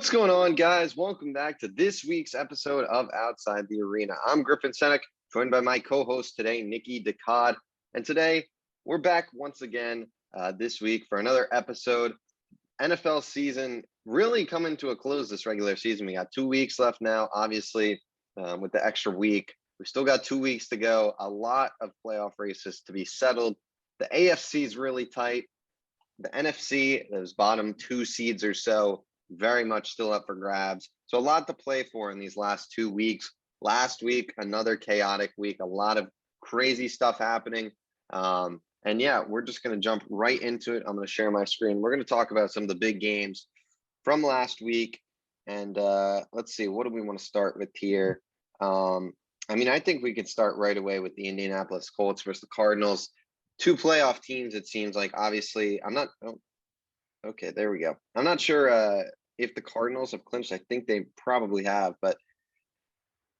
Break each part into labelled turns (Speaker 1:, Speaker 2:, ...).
Speaker 1: What's going on, guys? Welcome back to this week's episode of Outside the Arena. I'm Griffin Senyek, joined by my co-host today, Niky Dhakad. And today, we're back once again this week for another episode. NFL season really coming to a close this regular season. We got 2 weeks left now, obviously, with the extra week. We still got 2 weeks to go. A lot of playoff races to be settled. The AFC is really tight. The NFC, those bottom 2 seeds or so, very much still up for grabs. So a lot to play for in these last 2 weeks. Last week, another chaotic week, a lot of crazy stuff happening. And yeah, we're just going to jump right into it. I'm going to share my screen. We're going to talk about some of the big games from last week. And let's see, what do we want to start with here? I think we could start right away with the Indianapolis Colts versus the Cardinals. 2 playoff teams, it seems like. Obviously, okay, there we go. I'm not sure if the Cardinals have clinched. I think they probably have. But,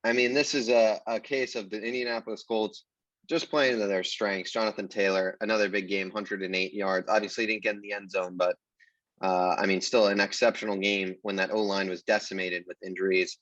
Speaker 1: this is a case of the Indianapolis Colts just playing to their strengths. Jonathan Taylor, another big game, 108 yards. Obviously, didn't get in the end zone, but, still an exceptional game when that O-line was decimated with injuries.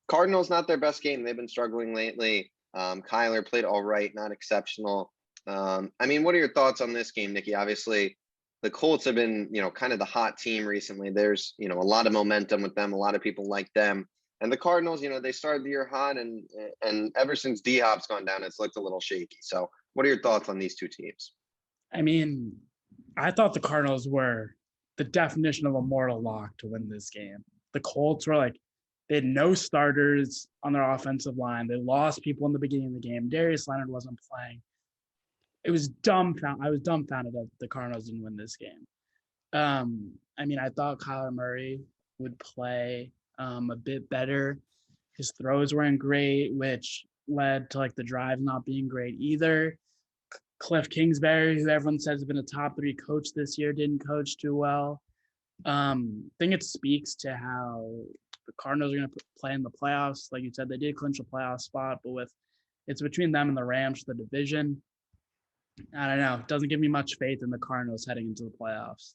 Speaker 1: Cardinals, not their best game. They've been struggling lately. Kyler played all right, not exceptional. What are your thoughts on this game, Niky? Obviously, the Colts have been, kind of the hot team recently. There's, a lot of momentum with them. A lot of people like them. And the Cardinals, they started the year hot, and ever since D-Hop's gone down, it's looked a little shaky. So what are your thoughts on these 2 teams?
Speaker 2: I thought the Cardinals were the definition of a mortal lock to win this game. The Colts were they had no starters on their offensive line. They lost people in the beginning of the game. Darius Leonard wasn't playing. I was dumbfounded that the Cardinals didn't win this game. I thought Kyler Murray would play a bit better. His throws weren't great, which led to the drive not being great either. Cliff Kingsbury, who everyone says has been a top 3 coach this year, didn't coach too well. I think it speaks to how the Cardinals are going to play in the playoffs. Like you said, they did clinch a playoff spot, but it's between them and the Rams for the division. I don't know. It doesn't give me much faith in the Cardinals heading into the playoffs.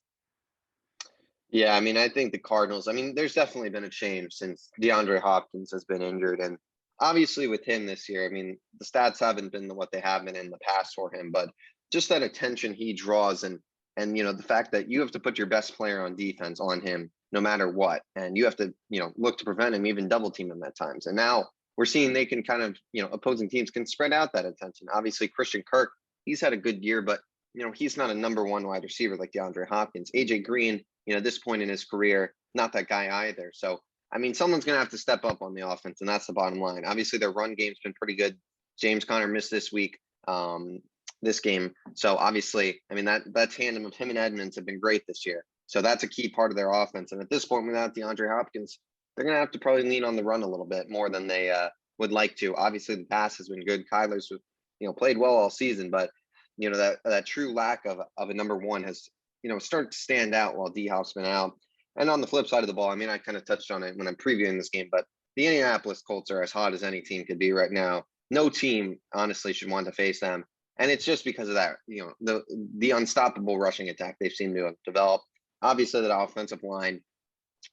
Speaker 1: Yeah, I think the Cardinals, there's definitely been a change since DeAndre Hopkins has been injured. And obviously with him this year, the stats haven't been what they have been in the past for him, but just that attention he draws and the fact that you have to put your best player on defense on him no matter what. And you have to, look to prevent him, even double team him at times. And now we're seeing they can kind of, opposing teams can spread out that attention. Obviously, Christian Kirk, he's had a good year, but, he's not a number 1 wide receiver like DeAndre Hopkins. AJ Green, at this point in his career, not that guy either. So, someone's going to have to step up on the offense, and that's the bottom line. Obviously, their run game's been pretty good. James Conner missed this week, this game. So, obviously, that tandem of him and Edmonds have been great this year. So, that's a key part of their offense. And at this point, without DeAndre Hopkins, they're going to have to probably lean on the run a little bit more than they would like to. Obviously, the pass has been good. Kyler's, played well all season, but that true lack of a number 1 has, started to stand out while D-Hop's been out. And on the flip side of the ball, I kind of touched on it when I'm previewing this game, but the Indianapolis Colts are as hot as any team could be right now. No team, honestly, should want to face them. And it's just because of that, the unstoppable rushing attack they've seemed to have developed. Obviously, that offensive line,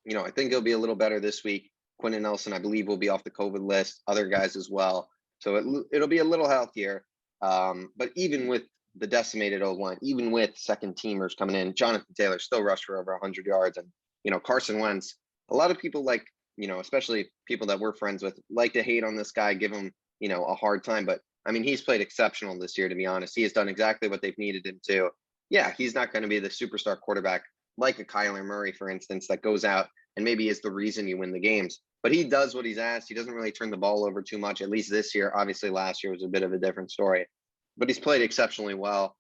Speaker 1: I think it'll be a little better this week. Quentin Nelson, I believe, will be off the COVID list. Other guys as well. So it'll be a little healthier. But even with the decimated O-line, even with second teamers coming in, Jonathan Taylor still rushed for over 100 yards. And, Carson Wentz, a lot of people especially people that we're friends with, like to hate on this guy, give him, a hard time. But, he's played exceptional this year, to be honest. He has done exactly what they've needed him to. Yeah, he's not going to be the superstar quarterback like a Kyler Murray, for instance, that goes out and maybe is the reason you win the games. But he does what he's asked. He doesn't really turn the ball over too much, at least this year. Obviously, last year was a bit of a different story. But he's played exceptionally well.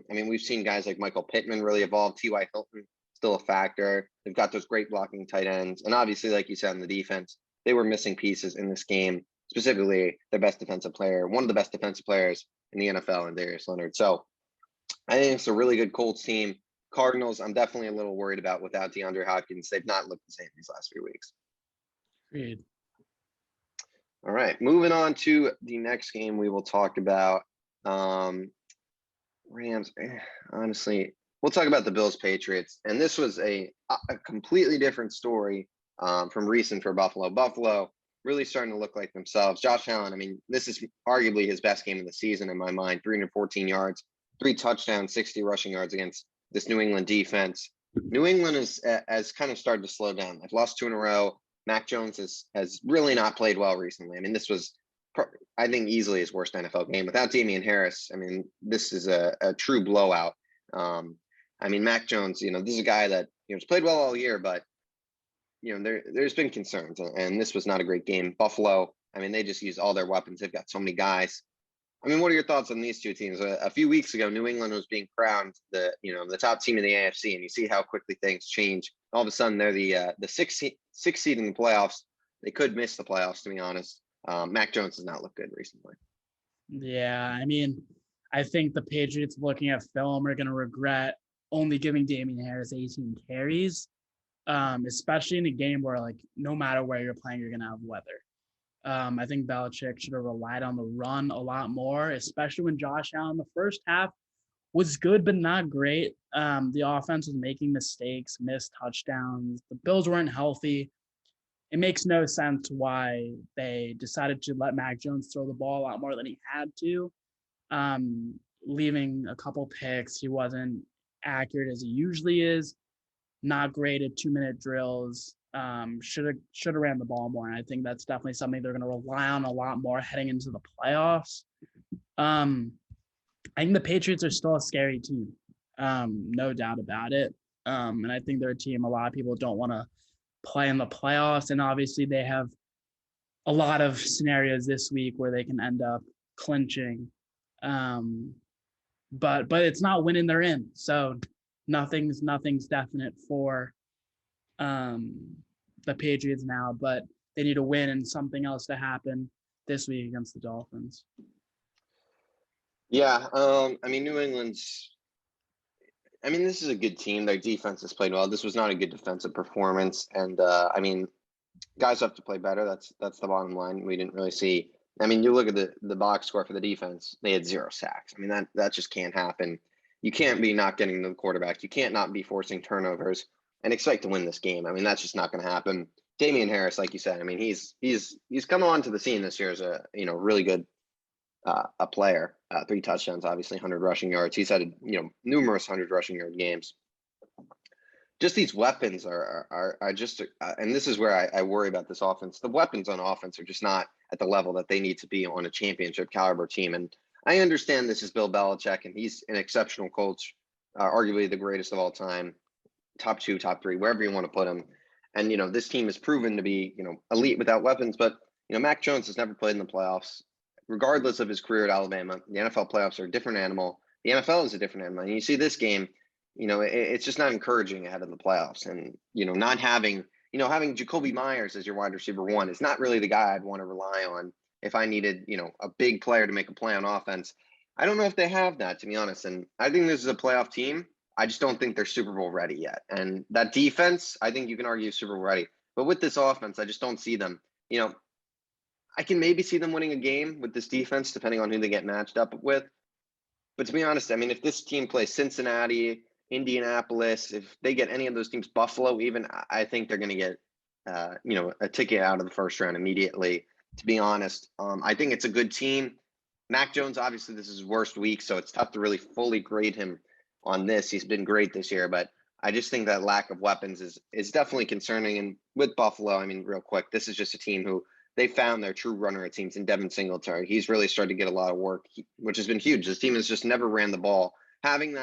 Speaker 1: We've seen guys like Michael Pittman really evolve. T.Y. Hilton, still a factor. They've got those great blocking tight ends. And obviously, like you said, in the defense, they were missing pieces in this game, specifically their best defensive player, one of the best defensive players in the NFL, and Darius Leonard. So I think it's a really good Colts team. Cardinals, I'm definitely a little worried about without DeAndre Hopkins. They've not looked the same these last few weeks.
Speaker 2: Agreed.
Speaker 1: All right, moving on to the next game we will talk about. Rams, honestly, we'll talk about the Bills Patriots. And this was a completely different story from recent for Buffalo. Buffalo really starting to look like themselves. Josh Allen, I mean, this is arguably his best game of the season in my mind. 314 yards, 3 touchdowns, 60 rushing yards against this New England defense. New England has kind of started to slow down. They've lost 2 in a row. Mac Jones has really not played well recently. I mean, this was, I think, easily his worst NFL game. Without Damian Harris, I mean, this is a true blowout. I mean, Mac Jones, this is a guy that, has played well all year, but, there's been concerns, and this was not a great game. Buffalo, I mean, they just used all their weapons. They've got so many guys. I mean, what are your thoughts on these two teams? A few weeks ago, New England was being crowned the top team in the AFC, and you see how quickly things change. All of a sudden, they're the sixth seed in the playoffs. They could miss the playoffs, to be honest. Mac Jones has not looked good recently.
Speaker 2: Yeah, I mean, I think the Patriots looking at film are going to regret only giving Damian Harris 18 carries, especially in a game where, like, no matter where you're playing, you're going to have weather. I think Belichick should have relied on the run a lot more, especially when Josh Allen the first half was good but not great. The offense was making mistakes, missed touchdowns. The Bills weren't healthy. It makes no sense why they decided to let Mac Jones throw the ball a lot more than he had to, leaving a couple picks. He wasn't accurate as he usually is, not great at 2-minute drills. Should have ran the ball more. And I think that's definitely something they're going to rely on a lot more heading into the playoffs. I think the Patriots are still a scary team, no doubt about it. And I think they're a team a lot of people don't want to play in the playoffs. And obviously they have a lot of scenarios this week where they can end up clinching. But it's not winning they're in. So nothing's definite for the Patriots now, but they need to win and something else to happen this week against the Dolphins.
Speaker 1: Yeah, I mean, New England's. I mean, this is a good team. Their defense has played well. This was not a good defensive performance, and I mean, guys have to play better. That's the bottom line. We didn't really see. I mean, you look at the box score for the defense; they had 0 sacks. I mean, that just can't happen. You can't be not getting to the quarterback. You can't not be forcing turnovers and expect to win this game. I mean, that's just not going to happen. Damian Harris, like you said, I mean, he's come onto the scene this year as a really good a player. 3 touchdowns, obviously 100 rushing yards. He's had numerous 100 rushing yard games. Just these weapons are just, and this is where I worry about this offense. The weapons on offense are just not at the level that they need to be on a championship caliber team. And I understand this is Bill Belichick, and he's an exceptional coach, arguably the greatest of all time, top 2, top 3, wherever you want to put him. And, this team has proven to be, elite without weapons. But, Mac Jones has never played in the playoffs. Regardless of his career at Alabama, the NFL playoffs are a different animal. The NFL is a different animal. And you see this game, it's just not encouraging ahead of the playoffs. And, not having Jacoby Myers as your wide receiver 1 is not really the guy I'd want to rely on if I needed, a big player to make a play on offense. I don't know if they have that, to be honest. And I think this is a playoff team. I just don't think they're Super Bowl ready yet. And that defense, I think you can argue Super Bowl ready. But with this offense, I just don't see them. I can maybe see them winning a game with this defense, depending on who they get matched up with. But to be honest, I mean, if this team plays Cincinnati, Indianapolis, if they get any of those teams, Buffalo even, I think they're going to get, a ticket out of the first round immediately, to be honest. I think it's a good team. Mac Jones, obviously, this is his worst week, so it's tough to really fully grade him on this. He's been great this year, but I just think that lack of weapons is definitely concerning. And with Buffalo, I mean, real quick, this is just a team who they found their true runner, it seems, in Devin Singletary. He's really started to get a lot of work, which has been huge. This team has just never ran the ball. Having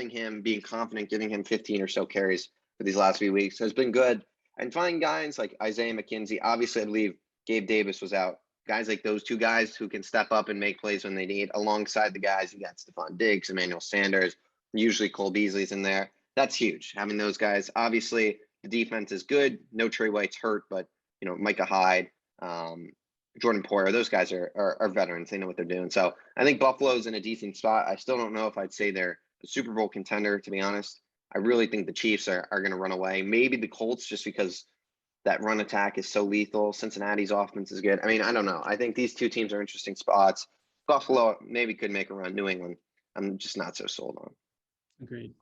Speaker 1: him being confident, giving him 15 or so carries for these last few weeks has been good. And finding guys like Isaiah McKenzie, obviously I believe Gabe Davis was out. Guys like those 2 guys who can step up and make plays when they need, alongside the guys you got Stephon Diggs, Emmanuel Sanders, usually Cole Beasley's in there. That's huge. Having those guys. Obviously, the defense is good. No Trey White's hurt, but Micah Hyde, Jordan Poyer, those guys are veterans. They know what they're doing. So I think Buffalo's in a decent spot. I still don't know if I'd say they're a Super Bowl contender, to be honest. I really think the Chiefs are going to run away. Maybe the Colts, just because that run attack is so lethal. Cincinnati's offense is good. I mean, I don't know. I think these 2 teams are interesting spots. Buffalo maybe could make a run. New England, I'm just not so sold on.
Speaker 2: Agreed.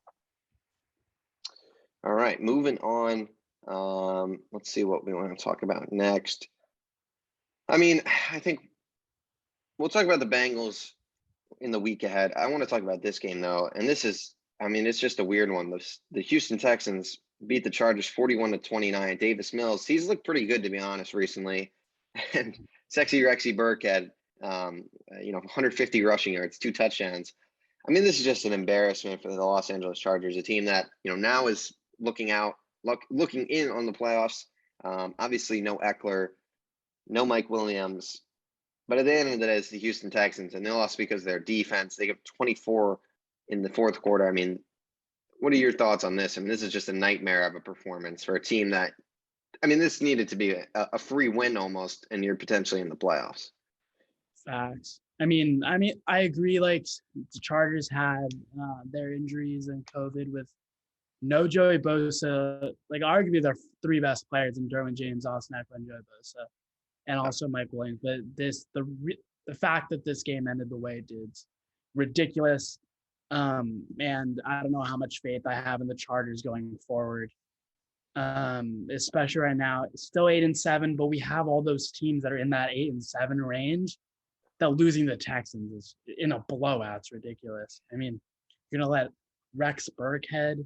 Speaker 1: All right, moving on. Let's see what we want to talk about next. I mean, I think we'll talk about the Bengals in the week ahead. I want to talk about this game though, and this is, I mean, it's just a weird one. The Houston Texans beat the Chargers 41-29. Davis Mills, he's looked pretty good to be honest recently, and Sexy Rexy Burkhead, 150 rushing yards, 2 touchdowns. I mean, this is just an embarrassment for the Los Angeles Chargers, a team that now is looking in on the playoffs. Obviously, no Eckler, no Mike Williams. But at the end of the day, it's the Houston Texans, and they lost because of their defense. They got 24 in the fourth quarter. I mean, what are your thoughts on this? I mean, this is just a nightmare of a performance for a team that, I mean, this needed to be a free win almost, and you're potentially in the playoffs.
Speaker 2: Facts. I mean, I agree. Like the Chargers had their injuries and COVID with no Joey Bosa. Like arguably their 3 best players in Derwin James, Austin Eckler, and Joey Bosa, and also Mike Williams. But the fact that this game ended the way it did, ridiculous. And I don't know how much faith I have in the Chargers going forward. Especially right now, it's still 8-7, but we have all those teams that are in that 8-7 range. That losing the Texans is in a blowout's ridiculous. I mean, you're gonna let Rex Burkhead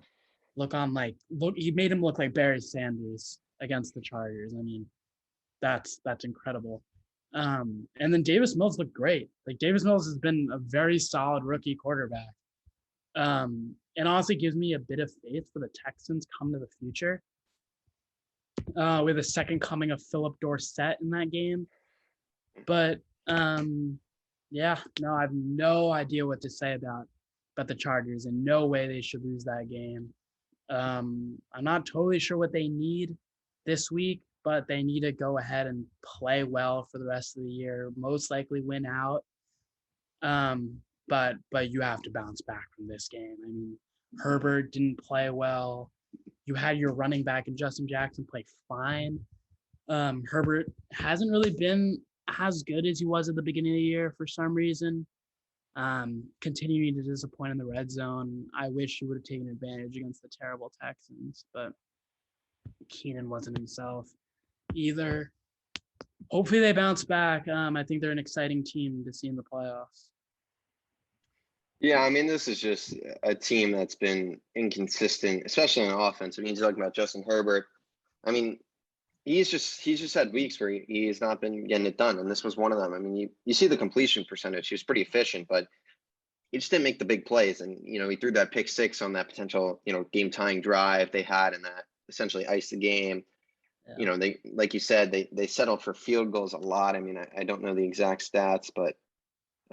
Speaker 2: he made him look like Barry Sanders against the Chargers. I mean, that's incredible. And then Davis Mills looked great. Like Davis Mills has been a very solid rookie quarterback. And honestly gives me a bit of faith for the Texans come to the future. With a second coming of Philip Dorsett in that game. But I have no idea what to say about the Chargers. In no way they should lose that game. I'm not totally sure what they need this week, but they need to go ahead and play well for the rest of the year. Most likely win out. But you have to bounce back from this game. I mean, Herbert didn't play well. You had your running back and Justin Jackson play fine. Herbert hasn't really been as good as he was at the beginning of the year for some reason. Continuing to disappoint in the red zone. I wish he would have taken advantage against the terrible Texans, but Keenan wasn't himself either. Hopefully they bounce back. I think they're an exciting team to see in the playoffs.
Speaker 1: Yeah, I mean, this is just a team that's been inconsistent, especially on offense. I mean, you're talking about Justin Herbert. I mean, he's just had weeks where he has not been getting it done, and this was one of them. I mean, you see the completion percentage; he was pretty efficient, but he just didn't make the big plays. And he threw that pick 6 on that potential game tying drive they had, and that essentially iced the game. Yeah. They, like you said, they settled for field goals a lot. I mean, I don't know the exact stats, but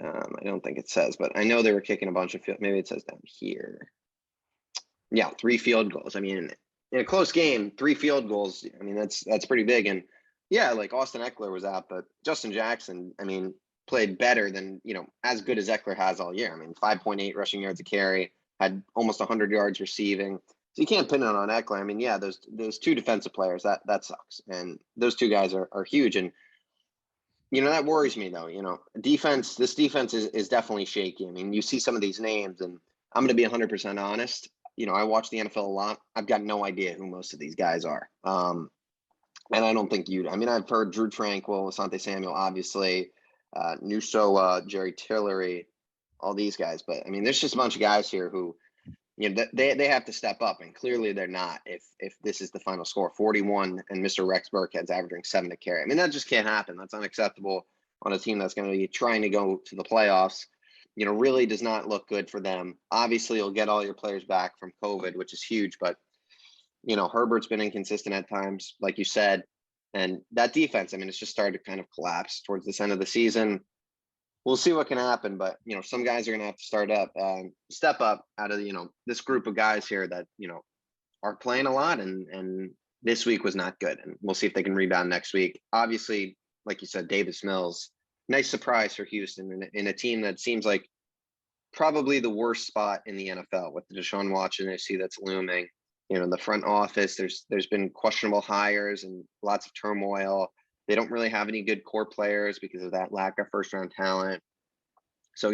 Speaker 1: I don't think it says, but I know they were kicking a bunch of field. Maybe it says down here. Yeah, 3 field goals. I mean, in a close game, 3 field goals. I mean, that's pretty big. And yeah, like Austin Eckler was out, but Justin Jackson, I mean, played better than as good as Eckler has all year. I mean, 5.8 rushing yards a carry, had almost 100 yards receiving. So you can't pin it on Eckler. I mean, yeah, those 2 defensive players that sucks, and those 2 guys are huge. And that worries me though. This defense is definitely shaky. I mean, you see some of these names, and I'm going to be 100% honest. I watch the NFL a lot. I've got no idea who most of these guys are. And I don't think I mean, I've heard Drew Tranquill, Asante Samuel, obviously, Nusoa, Jerry Tillery, all these guys. But I mean, there's just a bunch of guys here who, they have to step up, and clearly they're not. If this is the final score, 41, and Mr. Rex Burkhead's averaging 7 a carry. I mean, that just can't happen. That's unacceptable on a team that's going to be trying to go to the playoffs. Really does not look good for them. Obviously, you'll get all your players back from COVID, which is huge. But Herbert's been inconsistent at times, like you said, and that defense. I mean, it's just started to kind of collapse towards this end of the season. We'll see what can happen, but some guys are going to have to step up out of this group of guys here that are playing a lot, and this week was not good, and we'll see if they can rebound next week. Obviously, like you said, Davis Mills, nice surprise for Houston in a team that seems like probably the worst spot in the NFL with the Deshaun Watson issue that's looming. The front office, there's been questionable hires and lots of turmoil. They don't really have any good core players because of that lack of first-round talent. So,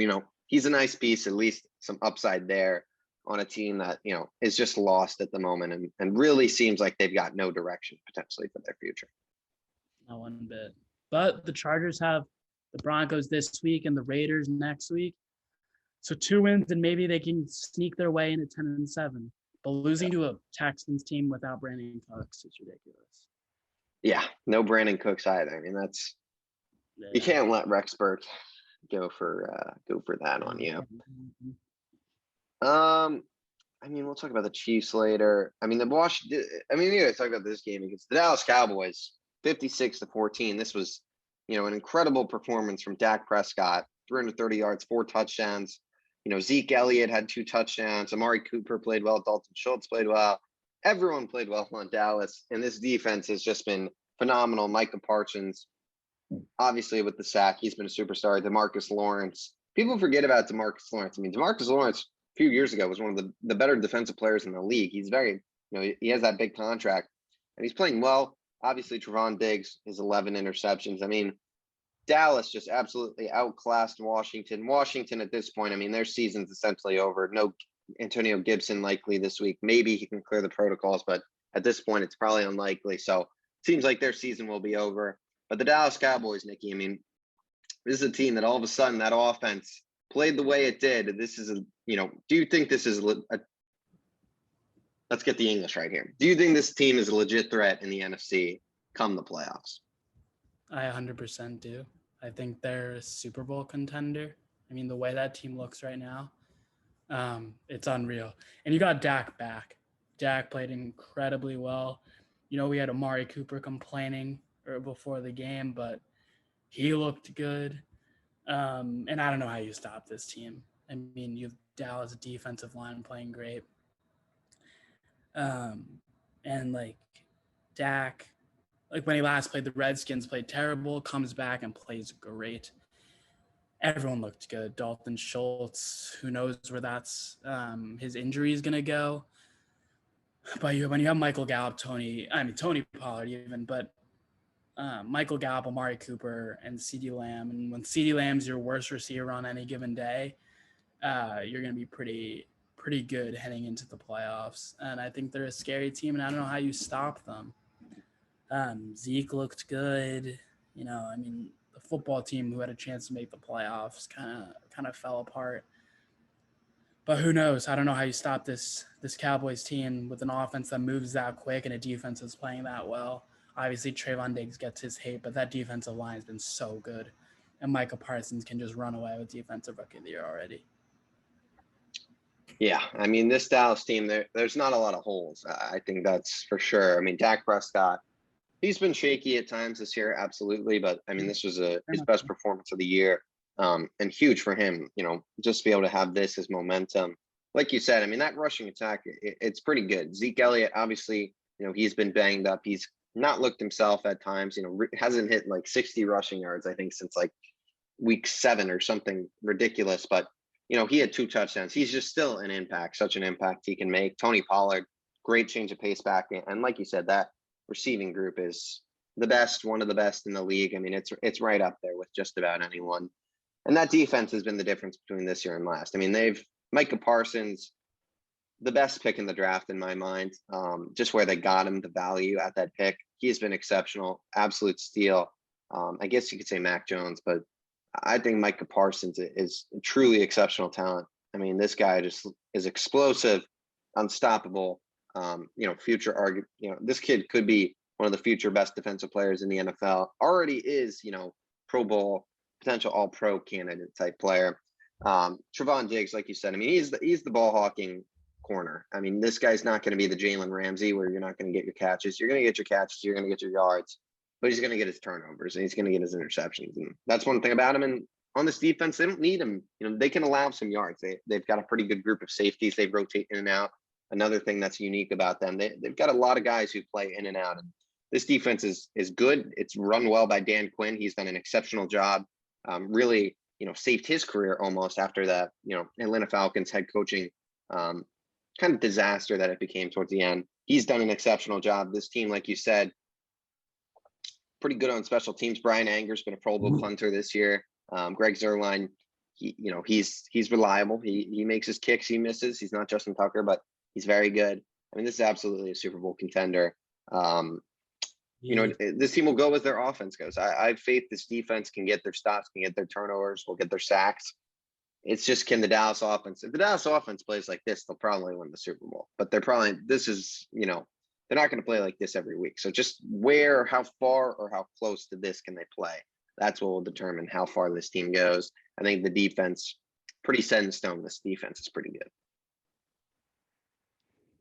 Speaker 1: he's a nice piece, at least some upside there. on a team that, is just lost at the moment and really seems like they've got no direction potentially for their future.
Speaker 2: Not one bit. But the Chargers have the Broncos this week and the Raiders next week. So 2 wins and maybe they can sneak their way into 10-7. But losing to a Texans team without Brandon Cooks is ridiculous.
Speaker 1: Yeah, no Brandon Cooks either. I mean, you can't let Rexburg go for that on you. We'll talk about the Chiefs later. We gotta talk about this game against the Dallas Cowboys, 56-14. This was, an incredible performance from Dak Prescott, 330 yards, 4 touchdowns. Zeke Elliott had 2 touchdowns. Amari Cooper played well. Dalton Schultz played well. Everyone played well on Dallas, and this defense has just been phenomenal. Micah Parsons, obviously with the sack, he's been a superstar. DeMarcus Lawrence. People forget about DeMarcus Lawrence. DeMarcus Lawrence a few years ago was one of the better defensive players in the league. He's very, he has that big contract, and he's playing well. Obviously, Trevon Diggs, his 11 interceptions. Dallas just absolutely outclassed Washington. Washington at this point, their season's essentially over. No Antonio Gibson likely this week. Maybe he can clear the protocols, but at this point, it's probably unlikely. So it seems like their season will be over. But the Dallas Cowboys, Niky, this is a team that all of a sudden that offense played the way it did. This is do you think this is let's get the English right here. Do you think this team is a legit threat in the NFC come the playoffs?
Speaker 2: I 100% do. I think they're a Super Bowl contender. The way that team looks right now, it's unreal. And you got Dak back. Dak played incredibly well. We had Amari Cooper complaining before the game, but he looked good. And I don't know how you stop this team. You have Dallas defensive line playing great. And Dak, when he last played the Redskins, played terrible, comes back and plays great. Everyone looked good. Dalton Schultz, who knows where his injury is going to go. But when you have Michael Gallup, Tony Pollard even, but Michael Gallup, Amari Cooper, and CeeDee Lamb. And when CeeDee Lamb's your worst receiver on any given day, you're going to be pretty good heading into the playoffs. And I think they're a scary team, and I don't know how you stop them. Zeke looked good. The football team who had a chance to make the playoffs kind of fell apart. But who knows? I don't know how you stop this Cowboys team with an offense that moves that quick and a defense that's playing that well. Obviously, Trevon Diggs gets his hate, but that defensive line has been so good. And Micah Parsons can just run away with Defensive Rookie of the Year already.
Speaker 1: Yeah, this Dallas team, there's not a lot of holes. I think that's for sure. Dak Prescott, he's been shaky at times this year, absolutely. But, this was his best performance of the year. And huge for him, just to be able to have this as momentum. Like you said, that rushing attack, it's pretty good. Zeke Elliott, obviously, he's been banged up. He's not looked himself at times, hasn't hit 60 rushing yards, I think, since week 7 or something ridiculous. But, he had 2 touchdowns. He's just still an impact, such an impact he can make. Tony Pollard, great change of pace back. And like you said, that receiving group is the best, one of the best in the league. It's right up there with just about anyone. And that defense has been the difference between this year and last. They've Micah Parsons, the best pick in the draft in my mind, just where they got him, the value at that pick. He's been exceptional, absolute steal. I guess you could say Mac Jones, but I think Micah Parsons is truly exceptional talent. This guy just is explosive, unstoppable. Future this kid could be one of the future best defensive players in the NFL. Already is, Pro Bowl, potential all-pro candidate type player. Trevon Diggs, like you said, he's the ball hawking corner. This guy's not going to be the Jalen Ramsey where you're not going to get your catches. You're going to get your catches. You're going to get your yards, but he's going to get his turnovers and he's going to get his interceptions. And that's one thing about him. And on this defense, they don't need him. They can allow some yards. They've got a pretty good group of safeties. They rotate in and out. Another thing that's unique about them, they've got a lot of guys who play in and out. And this defense is good. It's run well by Dan Quinn. He's done an exceptional job. Really, saved his career almost after that, Atlanta Falcons head coaching kind of disaster that it became towards the end. He's done an exceptional job. This team, like you said, pretty good on special teams. Brian Anger's been a Pro Bowl punter this year. Greg Zuerlein, he's reliable. He makes his kicks, he misses. He's not Justin Tucker, but he's very good. I mean, this is absolutely a Super Bowl contender. This team will go as their offense goes. I have faith this defense can get their stops, can get their turnovers, will get their sacks. It's just, can the Dallas offense, if the Dallas offense plays like this, they'll probably win the Super Bowl. But they're not going to play like this every week. So just how far or how close to this can they play? That's what will determine how far this team goes. I think the defense, pretty set in stone. This defense is pretty good.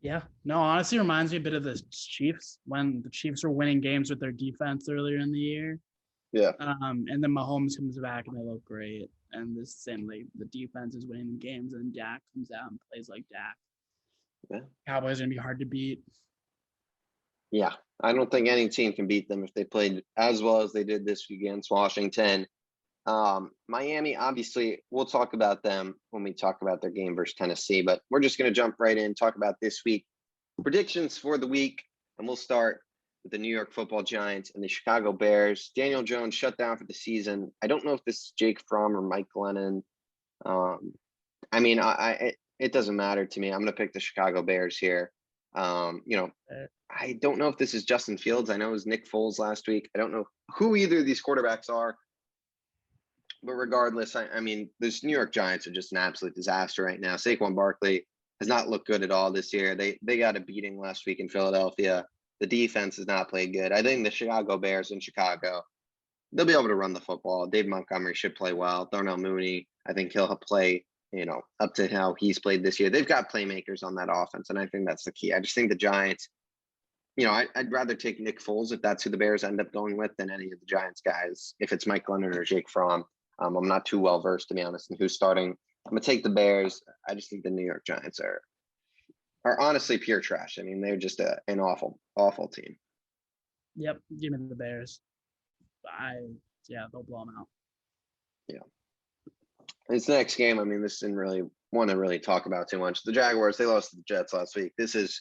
Speaker 2: Yeah, no, honestly reminds me a bit of the Chiefs when the Chiefs were winning games with their defense earlier in the year.
Speaker 1: Yeah.
Speaker 2: And then Mahomes comes back and they look great. And this same the defense is winning games, and Dak comes out and plays like Dak.
Speaker 1: Yeah.
Speaker 2: Cowboys are gonna be hard to beat.
Speaker 1: Yeah, I don't think any team can beat them if they played as well as they did this week against Washington. Miami, obviously, we'll talk about them when we talk about their game versus Tennessee, but we're just going to jump right in, talk about this week. Predictions for the week, and we'll start with the New York Football Giants and the Chicago Bears. Daniel Jones shut down for the season. I don't know if this is Jake Fromm or Mike Glennon. It doesn't matter to me. I'm going to pick the Chicago Bears here. I don't know if this is Justin Fields. I know it was Nick Foles last week. I don't know who either of these quarterbacks are. But regardless, this New York Giants are just an absolute disaster right now. Saquon Barkley has not looked good at all this year. They got a beating last week in Philadelphia. The defense has not played good. I think the Chicago Bears in Chicago, they'll be able to run the football. Dave Montgomery should play well. Darnell Mooney, I think he'll play, up to how he's played this year. They've got playmakers on that offense, and I think that's the key. I just think the Giants, I'd rather take Nick Foles if that's who the Bears end up going with than any of the Giants guys. If it's Mike Glennon or Jake Fromm, I'm not too well versed, to be honest, in who's starting. I'm gonna take the Bears. I just think the New York Giants are honestly pure trash. I mean, they're just an awful, awful team.
Speaker 2: Yep, give me the Bears. They'll blow them out.
Speaker 1: Yeah. This next game, this didn't really want to really talk about too much. The Jaguars, they lost to the Jets last week. This is,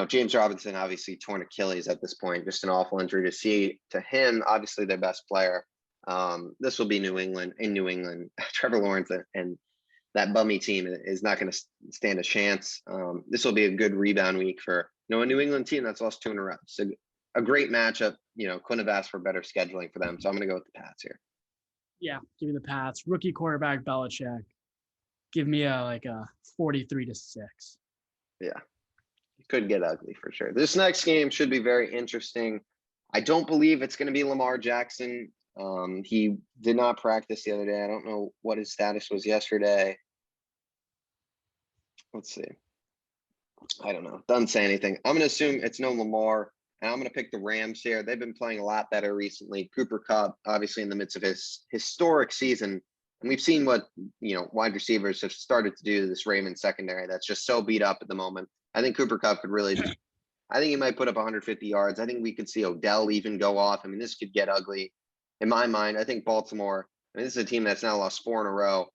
Speaker 1: James Robinson obviously torn Achilles at this point. Just an awful injury to see to him. Obviously, their best player. This will be New England. Trevor Lawrence and that bummy team is not going to stand a chance. This will be a good rebound week for a New England team that's lost 2 in a row. So a great matchup. Couldn't have asked for better scheduling for them. So I'm going to go with the Pats here.
Speaker 2: Yeah, give me the Pats. Rookie quarterback Belichick. Give me a 43-6.
Speaker 1: Yeah, it could get ugly for sure. This next game should be very interesting. I don't believe it's going to be Lamar Jackson. He did not practice the other day. I don't know what his status was yesterday. Let's see. I don't know. Doesn't say anything. I'm going to assume it's no Lamar, and I'm going to pick the Rams here. They've been playing a lot better recently. Cooper Kupp, obviously in the midst of his historic season, and we've seen what, wide receivers have started to do to this Ravens secondary that's just so beat up at the moment. I think Cooper Kupp could really – I think he might put up 150 yards. I think we could see Odell even go off. This could get ugly. In my mind, I think Baltimore, this is a team that's now lost 4 in a row.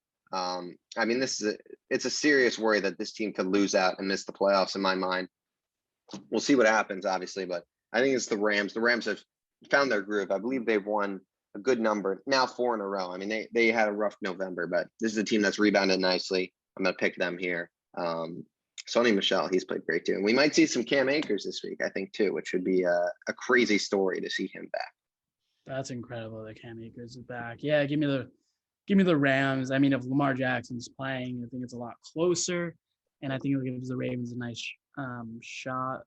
Speaker 1: It's a serious worry that this team could lose out and miss the playoffs in my mind. We'll see what happens, obviously, but I think it's the Rams. The Rams have found their groove. I believe they've won a good number, now 4 in a row. They had a rough November, but this is a team that's rebounded nicely. I'm going to pick them here. Sonny Michel, he's played great too. And we might see some Cam Akers this week, I think, too, which would be a crazy story to see him back.
Speaker 2: That's incredible that Cam Akers is back. Yeah, give me the Rams. If Lamar Jackson's playing, I think it's a lot closer, and I think it gives the Ravens a nice shot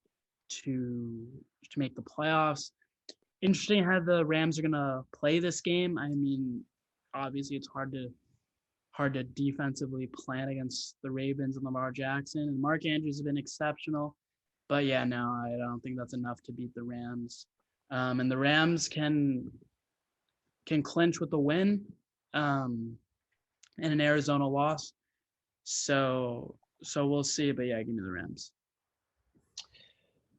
Speaker 2: to make the playoffs. Interesting how the Rams are gonna play this game. Obviously it's hard to defensively plan against the Ravens and Lamar Jackson, and Mark Andrews has been exceptional, but I don't think that's enough to beat the Rams. And the Rams can clinch with the win and an Arizona loss. So we'll see. But give me the Rams.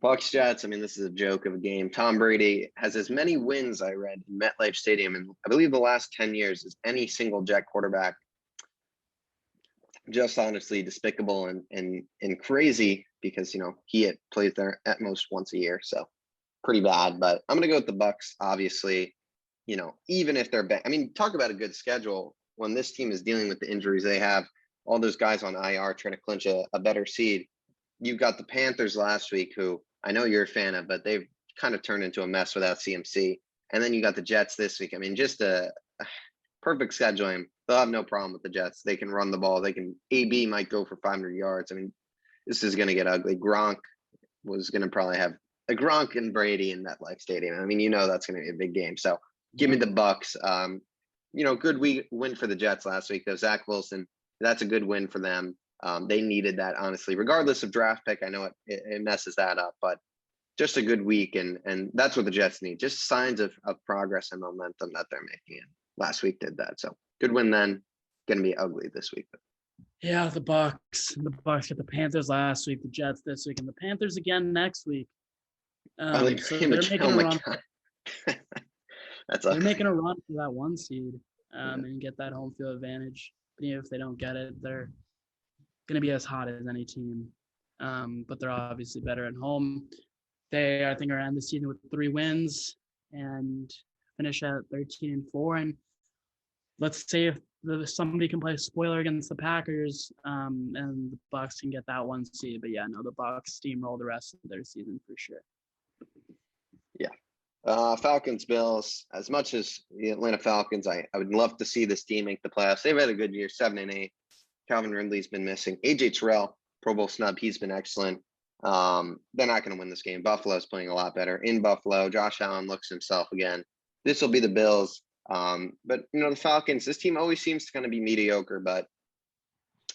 Speaker 1: Bucs Jets. This is a joke of a game. Tom Brady has as many wins, I read, in MetLife Stadium, and I believe the last 10 years as any single Jet quarterback. Just honestly despicable and crazy because he plays there at most once a year. So pretty bad, but I'm going to go with the Bucs, obviously, even if they're bad. Talk about a good schedule. when this team is dealing with the injuries they have, all those guys on IR trying to clinch a better seed. You've got the Panthers last week, who I know you're a fan of, but they've kind of turned into a mess without CMC. And then you got the Jets this week. I mean, just a perfect scheduling. They'll have no problem with the Jets. They can run the ball. AB might go for 500 yards. I mean, this is going to get ugly. Gronk was going to probably have a Gronk and Brady in MetLife Stadium. I mean, that's going to be a big game. So give me the Bucks. Good win for the Jets last week, though. Zach Wilson, that's a good win for them. They needed that, honestly, regardless of draft pick. I know it messes that up, but just a good week. And that's what the Jets need. Just signs of progress and momentum that they're making. And last week did that. So good win then. Going to be ugly this week.
Speaker 2: Yeah, the Bucks get the Panthers last week, the Jets this week, and the Panthers again next week. So they're making a run. They're making a run for that 1 seed and get that home field advantage. But even if they don't get it, they're going to be as hot as any team. But they're obviously better at home. They, I think, are end the season with 3 wins and finish at 13-4. And let's say if somebody can play a spoiler against the Packers, and the Bucks can get that 1 seed. But yeah, no, the Bucks steamroll the rest of their season for sure.
Speaker 1: Yeah. Falcons Bills. As much as the Atlanta Falcons, I would love to see this team make the playoffs. They've had a good year, 7-8. Calvin Ridley's been missing. AJ Terrell, Pro Bowl snub, he's been excellent. They're not going to win this game. Buffalo's playing a lot better in Buffalo. Josh Allen looks himself again. This will be the Bills. But the Falcons, this team always seems to kind of be mediocre, but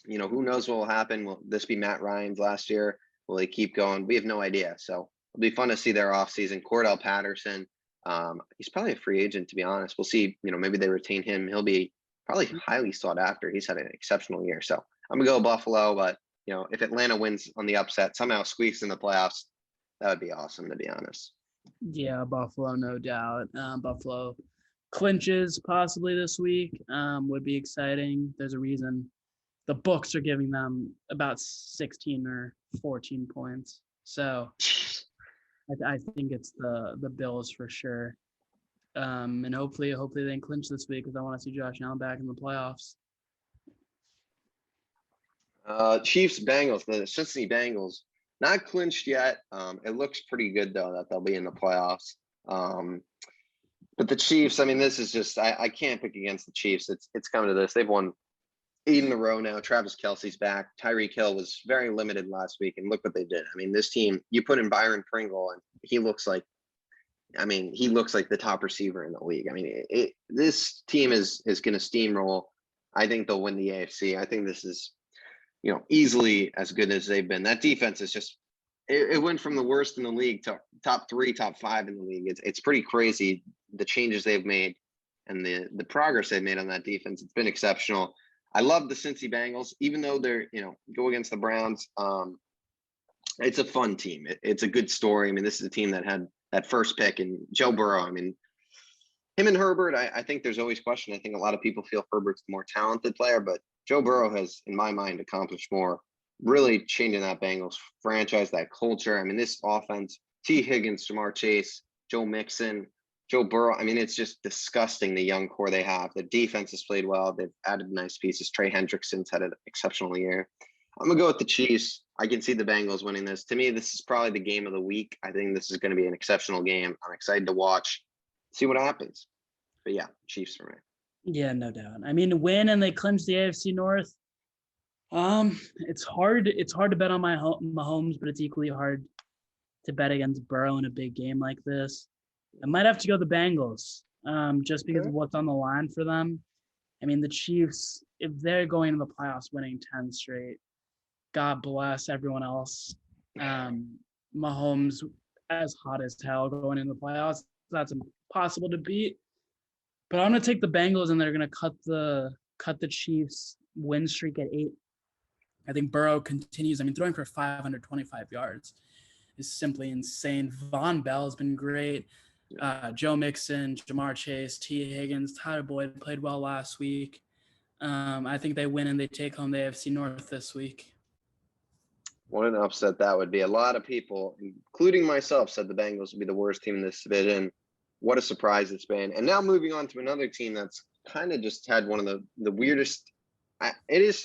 Speaker 1: who knows what will happen? Will this be Matt Ryan's last year? Will they keep going? We have no idea. So it'll be fun to see their offseason. Cordell Patterson, he's probably a free agent, to be honest. We'll see, maybe they retain him. He'll be probably highly sought after. He's had an exceptional year. So I'm gonna go Buffalo, but if Atlanta wins on the upset, somehow squeaks in the playoffs, that would be awesome, to be honest.
Speaker 2: Yeah, Buffalo, no doubt. Buffalo clinches possibly this week, would be exciting. There's a reason the books are giving them about 16 or 14 points. So I think it's the Bills for sure. And hopefully they can clinch this week because I want to see Josh Allen back in the playoffs.
Speaker 1: Chiefs Bengals, the Cincinnati Bengals, not clinched yet. It looks pretty good though that they'll be in the playoffs. But the Chiefs, I mean, this is just I can't pick against the Chiefs. It's coming to this. They've won 8 in a row now. Travis Kelce's back. Tyreek Hill was very limited last week, and look what they did. I mean, this team, you put in Byron Pringle, and he looks like the top receiver in the league. I mean, this team is going to steamroll. I think they'll win the AFC. I think this is, easily as good as they've been. That defense is just, it went from the worst in the league to top 3, top 5 in the league. It's pretty crazy, the changes they've made and the progress they've made on that defense. It's been exceptional. I love the Cincy Bengals, even though they're, go against the Browns. It's a fun team. It's a good story. I mean, this is a team that had that first pick, and Joe Burrow. I mean, him and Herbert, I think there's always question. I think a lot of people feel Herbert's the more talented player, but Joe Burrow has, in my mind, accomplished more, really changing that Bengals franchise, that culture. I mean, this offense, T. Higgins, Jamar Chase, Joe Mixon, Joe Burrow. I mean, it's just disgusting, the young core they have. The defense has played well. They've added nice pieces. Trey Hendrickson's had an exceptional year. I'm going to go with the Chiefs. I can see the Bengals winning this. To me, this is probably the game of the week. I think this is going to be an exceptional game. I'm excited to watch, see what happens. But yeah, Chiefs for me.
Speaker 2: Yeah, no doubt. I mean, to win and they clinch the AFC North, it's hard to bet on Mahomes, but it's equally hard to bet against Burrow in a big game like this. I might have to go the Bengals, just because of what's on the line for them. I mean, the Chiefs, if they're going to the playoffs winning 10 straight, God bless everyone else. Mahomes, as hot as hell going into the playoffs, that's impossible to beat. But I'm going to take the Bengals, and they're going to cut the Chiefs win streak at 8. I think Burrow continues. I mean, throwing for 525 yards is simply insane. Von Bell has been great. Joe Mixon, Jamar Chase, T. Higgins, Tyler Boyd played well last week. I think they win and they take home the AFC North this week.
Speaker 1: What an upset that would be. A lot of people, including myself, said the Bengals would be the worst team in this division. What a surprise it's been. And now moving on to another team that's kind of just had one of the weirdest. I think it's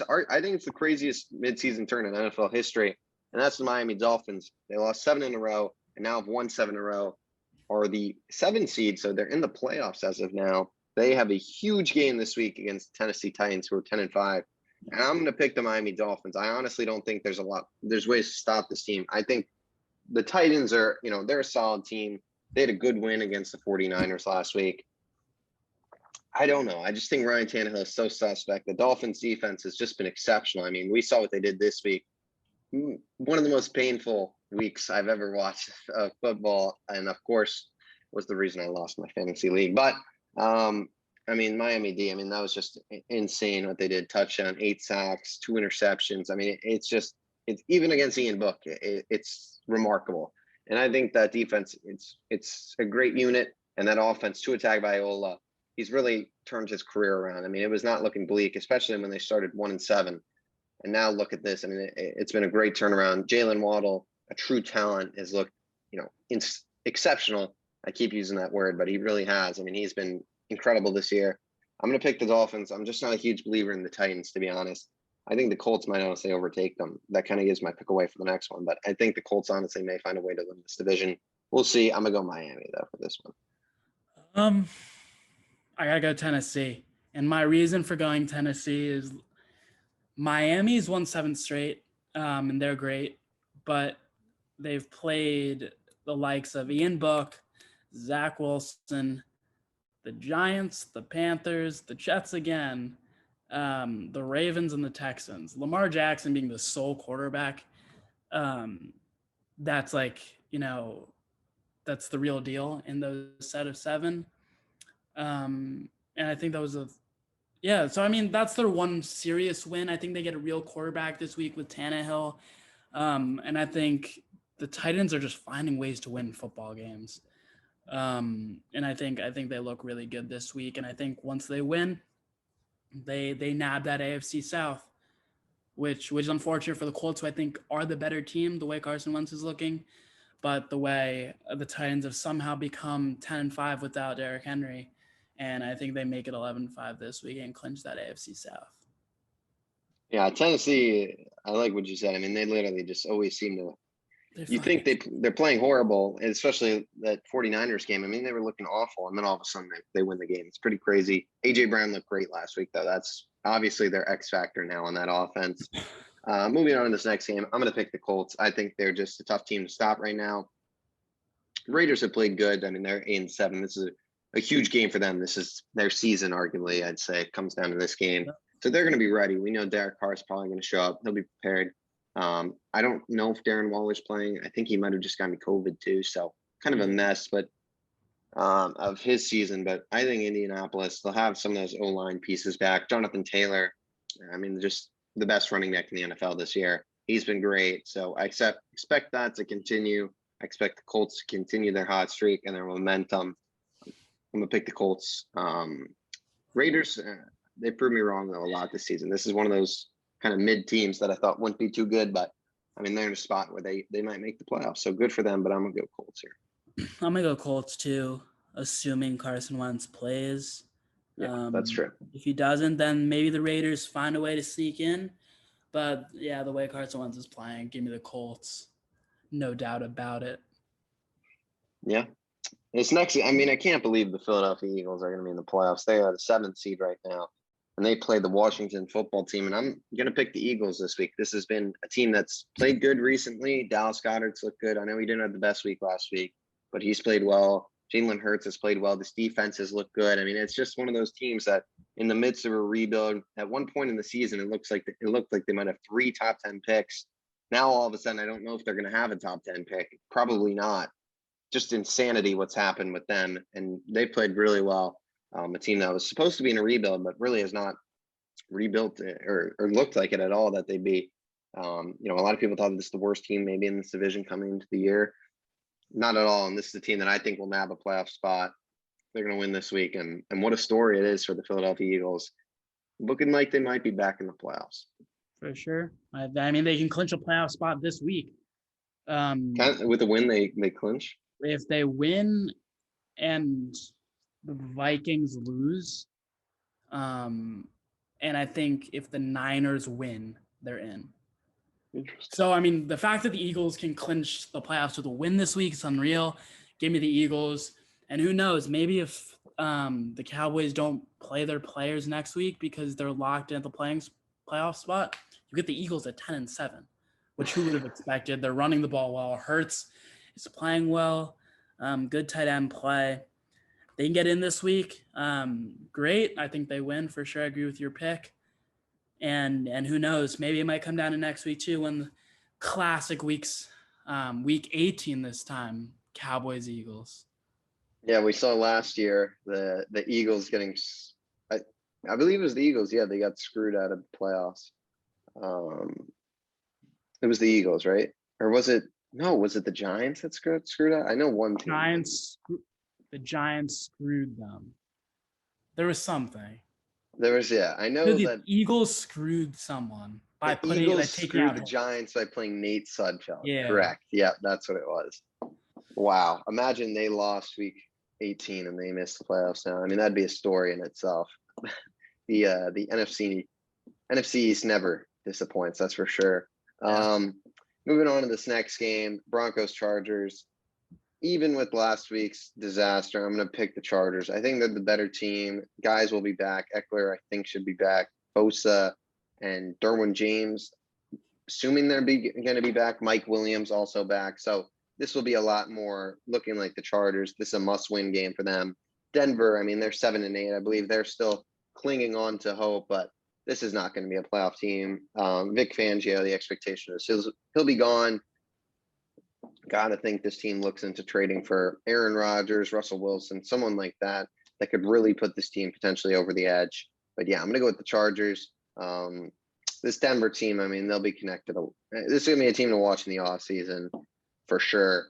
Speaker 1: the craziest midseason turn in NFL history, and that's the Miami Dolphins. They lost 7 in a row, and now have won 7 in a row. Are the 7 seed, so they're in the playoffs as of now. They have a huge game this week against the Tennessee Titans, who are 10-5. And I'm going to pick the Miami Dolphins. I honestly don't think there's ways to stop this team. I think the Titans are, they're a solid team. They had a good win against the 49ers last week. I don't know. I just think Ryan Tannehill is so suspect. The Dolphins defense has just been exceptional. I mean, we saw what they did this week. One of the most painful weeks I've ever watched of football. And of course, was the reason I lost my fantasy league. But, Miami D, that was just insane what they did. Touchdown, 8 sacks, 2 interceptions. It's even against Ian Book, it's remarkable. And I think that defense, it's a great unit. And that offense, Tua Tagovailoa, he's really turned his career around. It was not looking bleak, especially when they started 1-7. And now look at this. It's been a great turnaround. Jalen Waddle, a true talent, has looked, exceptional. I keep using that word, but he really has. He's been incredible this year. I'm going to pick the Dolphins. I'm just not a huge believer in the Titans, to be honest. I think the Colts might honestly overtake them. That kind of gives my pick away for the next one. But I think the Colts honestly may find a way to win this division. We'll see. I'm going to go Miami, though, for this one.
Speaker 2: I got to go Tennessee. And my reason for going Tennessee is Miami's won 7 straight, and they're great. But they've played the likes of Ian Book, Zach Wilson, the Giants, the Panthers, the Jets again, the Ravens, and the Texans. Lamar Jackson being the sole quarterback, that's that's the real deal in those set of 7. And I think that was that's their one serious win. I think they get a real quarterback this week with Tannehill. And I think the Titans are just finding ways to win football games. And I think they look really good this week. And I think once they win, they nab that AFC South, which is unfortunate for the Colts, who I think are the better team the way Carson Wentz is looking. But the way the Titans have somehow become 10-5 without Derrick Henry. And I think they make it 11-5 this week and clinch that AFC South.
Speaker 1: Yeah, Tennessee, I like what you said. They literally just always seem to – you think they're playing horrible, especially that 49ers game. They were looking awful, and then all of a sudden they win the game. It's pretty crazy. A.J. Brown looked great last week, though. That's obviously their X factor now on that offense. Moving on to this next game, I'm going to pick the Colts. I think they're just a tough team to stop right now. Raiders have played good. They're 8-7. This is a huge game for them. This is their season, arguably, I'd say. It comes down to this game. So they're going to be ready. We know Derek Carr is probably going to show up. He'll be prepared. I don't know if Darren Waller's playing. I think he might have just gotten COVID too. So kind of a mess, but of his season. But I think Indianapolis, they'll have some of those O-line pieces back. Jonathan Taylor, just the best running back in the NFL this year. He's been great. So I expect that to continue. I expect the Colts to continue their hot streak and their momentum. I'm going to pick the Colts. Raiders, they proved me wrong, though, a lot this season. This is one of those kind of mid teams that I thought wouldn't be too good, but they're in a spot where they might make the playoffs. So good for them, but I'm going to go Colts here.
Speaker 2: I'm going to go Colts too, assuming Carson Wentz plays.
Speaker 1: Yeah, that's true.
Speaker 2: If he doesn't, then maybe the Raiders find a way to sneak in. But yeah, the way Carson Wentz is playing, give me the Colts. No doubt about it.
Speaker 1: Yeah. This next, I can't believe the Philadelphia Eagles are going to be in the playoffs. They are the 7th seed right now, and they play the Washington football team. And I'm going to pick the Eagles this week. This has been a team that's played good recently. Dallas Goedert's looked good. I know he didn't have the best week last week, but he's played well. Jalen Hurts has played well. This defense has looked good. It's just one of those teams that in the midst of a rebuild, at one point in the season, it looked like they might have 3 top 10 picks. Now, all of a sudden, I don't know if they're going to have a top 10 pick. Probably not. Just insanity what's happened with them. And they played really well. A team that was supposed to be in a rebuild, but really has not rebuilt or looked like it at all that they'd be. A lot of people thought this is the worst team maybe in this division coming into the year. Not at all. And this is a team that I think will nab a playoff spot. They're going to win this week. And what a story it is for the Philadelphia Eagles. Looking like they might be back in the playoffs.
Speaker 2: For sure. They can clinch a playoff spot this week.
Speaker 1: With a win, they clinch?
Speaker 2: If they win and the Vikings lose, And I think if the Niners win, they're in.
Speaker 1: Interesting.
Speaker 2: So, I mean, the fact that the Eagles can clinch the playoffs with a win this week is unreal. Give me the Eagles. And who knows, maybe if the Cowboys don't play their players next week because they're locked in at the playoff spot, you get the Eagles at 10-7, which who would have expected? They're running the ball well. Hurts is playing well. Good tight end play. They can get in this week. Great. I think they win for sure. I agree with your pick. And who knows? Maybe it might come down to next week too, when the classic weeks, week 18 this time, Cowboys Eagles.
Speaker 1: Yeah, we saw last year the Eagles getting. I believe it was the Eagles. Yeah, they got screwed out of the playoffs. It was the Eagles, right? Or was it? No, was it the Giants that screwed out? I know one team.
Speaker 2: The Giants screwed them. There was something.
Speaker 1: There was, yeah. I know
Speaker 2: The
Speaker 1: that
Speaker 2: Eagles screwed someone by
Speaker 1: the Eagles
Speaker 2: taking out
Speaker 1: screwed the Giants by playing Nate Sudfeld.
Speaker 2: Yeah.
Speaker 1: Correct. Yeah, that's what it was. Wow. Imagine they lost week 18 and they missed the playoffs now. I mean, that'd be a story in itself. The NFC East never disappoints, that's for sure.
Speaker 2: Yeah.
Speaker 1: Moving on to this next game, Broncos Chargers. Even with last week's disaster, I'm going to pick the Chargers. I think they're the better team. Guys will be back. Eckler, I think, should be back. Bosa and Derwin James, assuming they're going to be back. Mike Williams also back. So this will be a lot more looking like the Chargers. This is a must-win game for them. Denver, I mean, they're 7-8. I believe they're still clinging on to hope, but this is not going to be a playoff team. Vic Fangio, the expectation is he'll be gone. Got to think this team looks into trading for Aaron Rodgers, Russell Wilson, someone like that could really put this team potentially over the edge. But yeah, I'm going to go with the Chargers. This Denver team, I mean, they'll be connected. This is going to be a team to watch in the offseason for sure.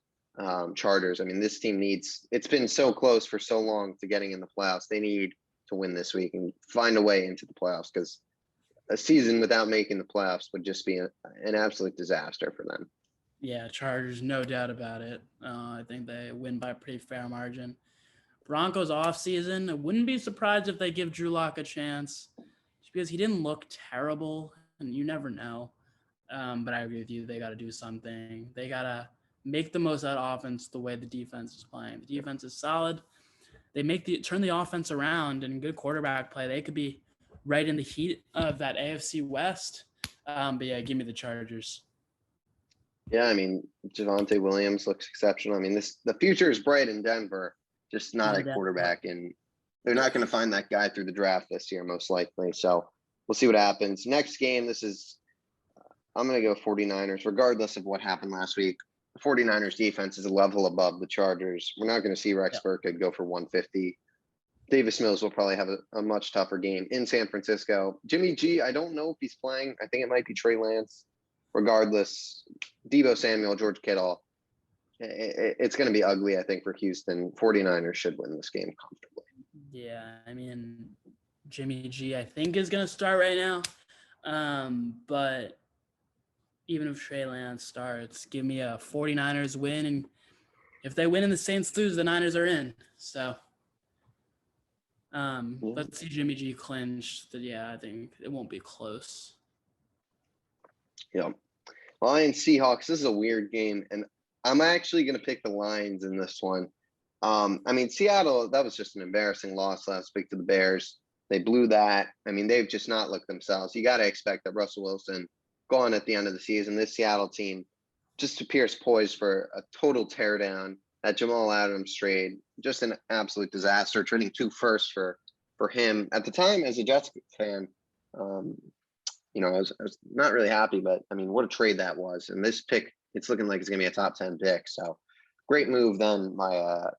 Speaker 1: Chargers, I mean, this team it's been so close for so long to getting in the playoffs. They need to win this week and find a way into the playoffs, because a season without making the playoffs would just be an absolute disaster for them.
Speaker 2: Yeah, Chargers, no doubt about it. I think they win by a pretty fair margin. Broncos offseason, I wouldn't be surprised if they give Drew Lock a chance, just because he didn't look terrible, and you never know. But I agree with you. They got to do something. They got to make the most out of offense the way the defense is playing. The defense is solid. They turn the offense around, and good quarterback play. They could be right in the heat of that AFC West. But yeah, give me the Chargers.
Speaker 1: Yeah, I mean, Javonte Williams looks exceptional. I mean, the future is bright in Denver, just not at quarterback, and they're not going to find that guy through the draft this year, most likely. So we'll see what happens. Next game, I'm going to go 49ers, regardless of what happened last week. The 49ers defense is a level above the Chargers. We're not going to see Rex Burkhead go for 150. Davis Mills will probably have a much tougher game in San Francisco. Jimmy G, I don't know if he's playing. I think it might be Trey Lance. Regardless, Deebo Samuel, George Kittle, it's going to be ugly, I think, for Houston. 49ers should win this game comfortably.
Speaker 2: Yeah, I mean, Jimmy G, I think, is going to start right now. But even if Trey Lance starts, give me a 49ers win. And if they win and the Saints lose, the Niners are in. So let's see Jimmy G clinch. Yeah, I think it won't be close.
Speaker 1: Yeah. Lions Seahawks, this is a weird game, and I'm actually going to pick the Lions in this one. I mean, Seattle, that was just an embarrassing loss last week to the Bears. They blew that. I mean, they've just not looked themselves. You got to expect that Russell Wilson gone at the end of the season. This Seattle team just appears poised for a total teardown. That Jamal Adams trade, just an absolute disaster. Trading 2 firsts for him. At the time, as a Jets fan, I was not really happy, but I mean, what a trade that was. And this pick, it's looking like it's going to be a top 10 pick. So great move then by, I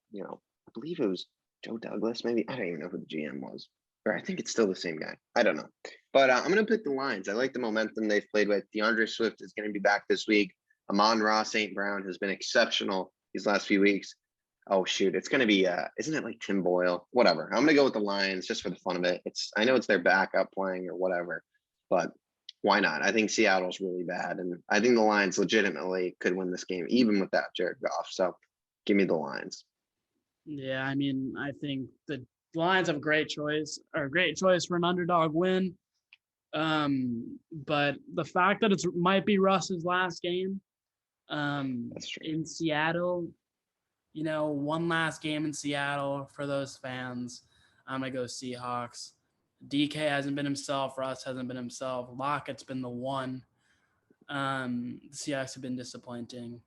Speaker 1: believe it was Joe Douglas, maybe. I don't even know who the GM was. Or I think it's still the same guy. I don't know. But I'm going to pick the Lions. I like the momentum they've played with. DeAndre Swift is going to be back this week. Amon-Ra St. Brown has been exceptional these last few weeks. Oh, shoot. It's going to be, isn't it like Tim Boyle? Whatever. I'm going to go with the Lions just for the fun of it. I know it's their backup playing or whatever, but why not? I think Seattle's really bad, and I think the Lions legitimately could win this game, even without Jared Goff. So give me the Lions.
Speaker 2: Yeah, I mean, I think the the Lions have a great choice for an underdog win. But the fact that it might be Russ's last game
Speaker 1: That's true.
Speaker 2: in Seattle, one last game in Seattle for those fans. I'm going to go Seahawks. DK hasn't been himself. Russ hasn't been himself. Lockett's been the one. The Seahawks have been disappointing.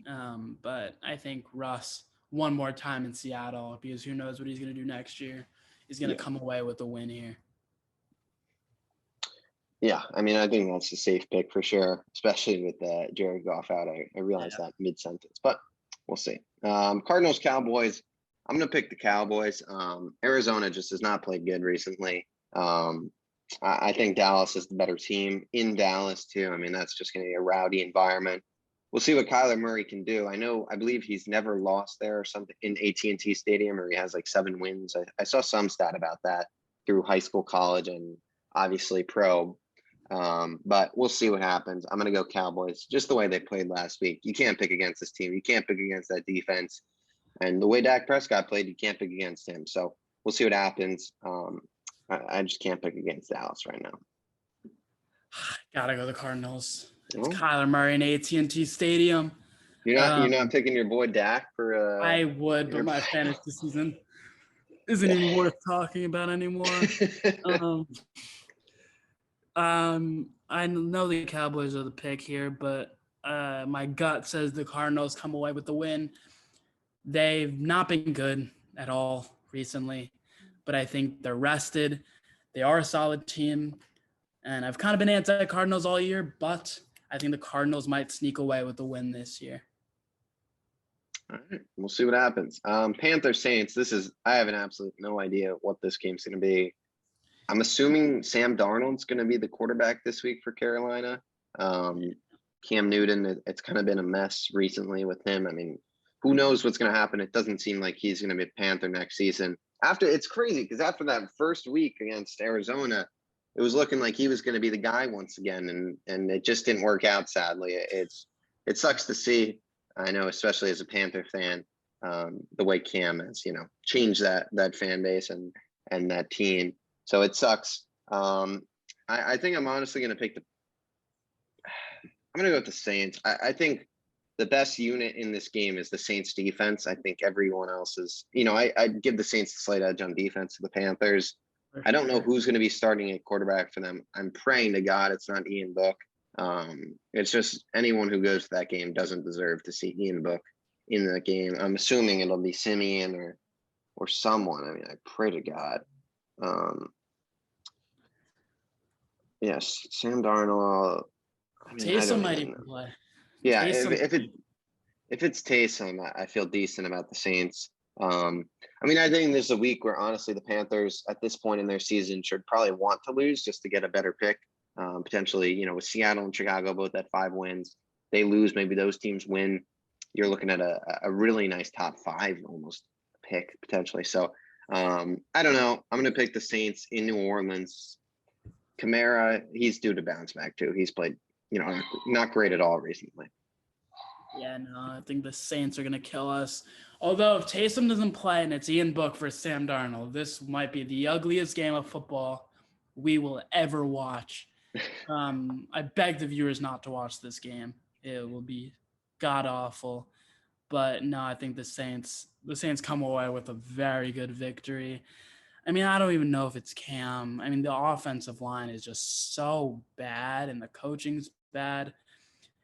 Speaker 2: But I think Russ one more time in Seattle, because who knows what he's going to do next year. He's going to come away with a win here.
Speaker 1: Yeah, I mean, I think that's a safe pick for sure, especially with Jared Goff out. I realized that mid-sentence, but we'll see. Cardinals, Cowboys. I'm going to pick the Cowboys. Arizona just has not played good recently. I think Dallas is the better team in Dallas too. I mean, that's just going to be a rowdy environment. We'll see what Kyler Murray can do. I believe he's never lost there or something in AT&T Stadium, or he has like 7 wins. I saw some stat about that through high school, college, and obviously pro. But we'll see what happens. I'm going to go Cowboys, just the way they played last week. You can't pick against this team. You can't pick against that defense. And the way Dak Prescott played, you can't pick against him. So we'll see what happens. I just can't pick against Dallas right now.
Speaker 2: Gotta go the Cardinals. It's Kyler Murray in AT&T Stadium.
Speaker 1: You're not picking your boy Dak for.
Speaker 2: I would, but my fantasy season isn't even worth talking about anymore. I know the Cowboys are the pick here, but my gut says the Cardinals come away with the win. They've not been good at all recently, but I think they're rested. They are a solid team, and I've kind of been anti-Cardinals all year, but I think the Cardinals might sneak away with the win this year.
Speaker 1: All right, we'll see what happens. Panthers, Saints. I have an absolute no idea what this game's going to be. I'm assuming Sam Darnold's going to be the quarterback this week for Carolina. Cam Newton, it's kind of been a mess recently with him. I mean, who knows what's going to happen? It doesn't seem like he's going to be a Panther next season. It's crazy because after that first week against Arizona, it was looking like he was going to be the guy once again, and it just didn't work out, sadly. It sucks to see. I know, especially as a Panther fan, the way Cam has, changed that fan base and that team. So it sucks. I think I'm honestly going to pick I'm going to go with the Saints. I think the best unit in this game is the Saints defense. I think everyone else is, I'd give the Saints a slight edge on defense to the Panthers. I don't know who's going to be starting at quarterback for them. I'm praying to God it's not Ian Book. It's just anyone who goes to that game doesn't deserve to see Ian Book in that game. I'm assuming it'll be Simeon or someone. I mean, I pray to God. Yes, Sam Darnold.
Speaker 2: Taysom might even play.
Speaker 1: Yeah, if it's Taysom, I feel decent about the Saints. I think there's a week where honestly the Panthers at this point in their season should probably want to lose just to get a better pick. Potentially, with Seattle and Chicago both at 5 wins, they lose. Maybe those teams win. You're looking at a really nice top 5 almost pick potentially. So I don't know. I'm going to pick the Saints in New Orleans. Kamara, he's due to bounce back too. He's played, not great at all recently.
Speaker 2: Yeah, no, I think the Saints are going to kill us. Although if Taysom doesn't play and it's Ian Book versus Sam Darnold, this might be the ugliest game of football we will ever watch. I beg the viewers not to watch this game. It will be god-awful. But no, I think the Saints come away with a very good victory. I mean, I don't even know if it's Cam. I mean, the offensive line is just so bad and the coaching's bad.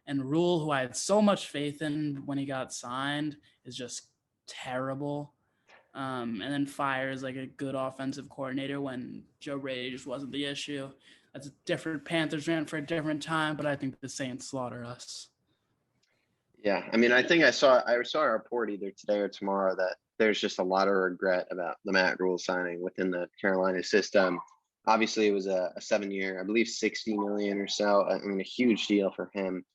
Speaker 2: And Rule, who I had so much faith in when he got signed, is just terrible. And then fires like a good offensive coordinator when Joe Brady just wasn't the issue. That's a different Panthers rant for a different time, but I think the Saints slaughter us.
Speaker 1: Yeah, I mean, I think I saw a report either today or tomorrow that there's just a lot of regret about the Matt Rule signing within the Carolina system. Obviously, it was a 7-year, I believe, $60 million or so. I mean, a huge deal for him.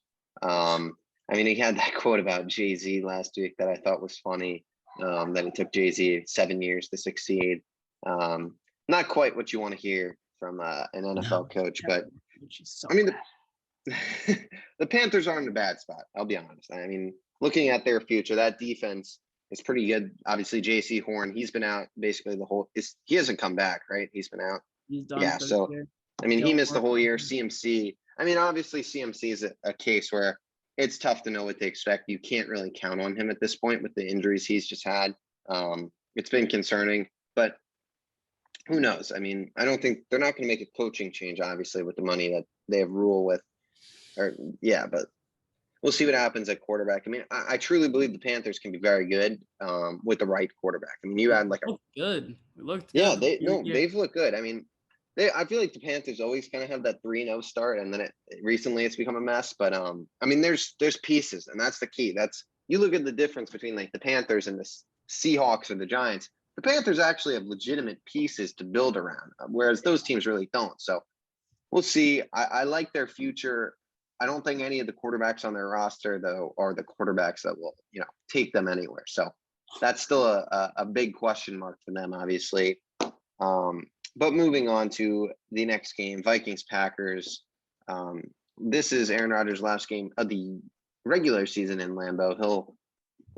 Speaker 1: He had that quote about Jay-Z last week that I thought was funny. That it took Jay-Z 7 years to succeed. Not quite what you want to hear from an NFL coach, but the Panthers are in a bad spot. I'll be honest. I mean, looking at their future, that defense, is pretty good. Obviously, J.C. Horn, he's been out basically he hasn't come back, right? He's been out.
Speaker 2: He's done
Speaker 1: Yeah,
Speaker 2: for the
Speaker 1: so
Speaker 2: year.
Speaker 1: I mean, he missed the whole year.
Speaker 2: Gilmore.
Speaker 1: CMC. I mean, obviously, CMC is a case where it's tough to know what to expect. You can't really count on him at this point with the injuries he's just had. It's been concerning, but who knows? I mean, I don't think they're not going to make a coaching change, obviously, with the money that they have Rule with. Or yeah, but we'll see what happens at quarterback. I mean, I truly believe the Panthers can be very good with the right quarterback. I mean, you had like
Speaker 2: good. It looked
Speaker 1: yeah,
Speaker 2: good.
Speaker 1: they've looked good. I mean, I feel like the Panthers always kind of have that 3-0 start, and then recently it's become a mess. But I mean, there's pieces, and that's the key. You look at the difference between like the Panthers and the Seahawks or the Giants. The Panthers actually have legitimate pieces to build around, whereas those teams really don't. So we'll see. I like their future. I don't think any of the quarterbacks on their roster, though, are the quarterbacks that will, take them anywhere. So that's still a big question mark for them, obviously. But moving on to the next game, Vikings-Packers. This is Aaron Rodgers' last game of the regular season in Lambeau. He'll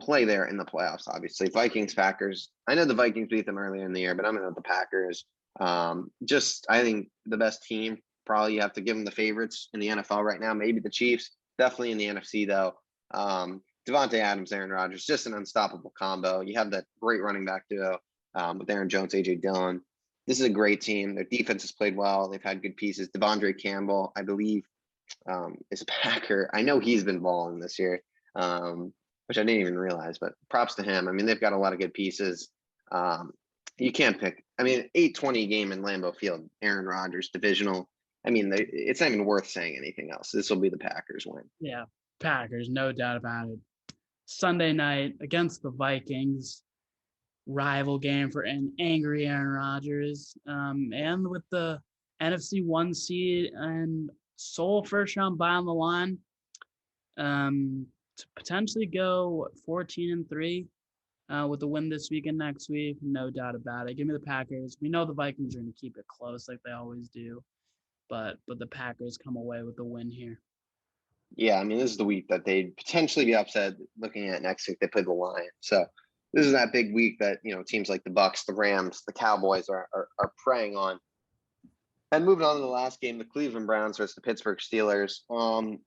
Speaker 1: play there in the playoffs, obviously. Vikings-Packers. I know the Vikings beat them earlier in the year, but I'm going to go with the Packers. I think the best team. Probably you have to give them the favorites in the NFL right now. Maybe the Chiefs. Definitely in the NFC, though. Devontae Adams, Aaron Rodgers, just an unstoppable combo. You have that great running back duo with Aaron Jones, A.J. Dillon. This is a great team. Their defense has played well. They've had good pieces. Devondre Campbell, I believe, is a Packer. I know he's been balling this year, which I didn't even realize, but props to him. I mean, they've got a lot of good pieces. You can't pick. I mean, 820 game in Lambeau Field, Aaron Rodgers, divisional. I mean, it's not even worth saying anything else. This will be the Packers win.
Speaker 2: Yeah, Packers, no doubt about it. Sunday night against the Vikings, rival game for an angry Aaron Rodgers, and with the NFC 1 seed and sole first round bye on the line, to potentially go 14-3 with the win this week and next week, no doubt about it. Give me the Packers. We know the Vikings are going to keep it close like they always do. But the Packers come away with the win here.
Speaker 1: Yeah, I mean, this is the week that they'd potentially be upset looking at next week. They play the Lions. So this is that big week that, teams like the Bucs, the Rams, the Cowboys are preying on. And moving on to the last game, the Cleveland Browns versus the Pittsburgh Steelers. I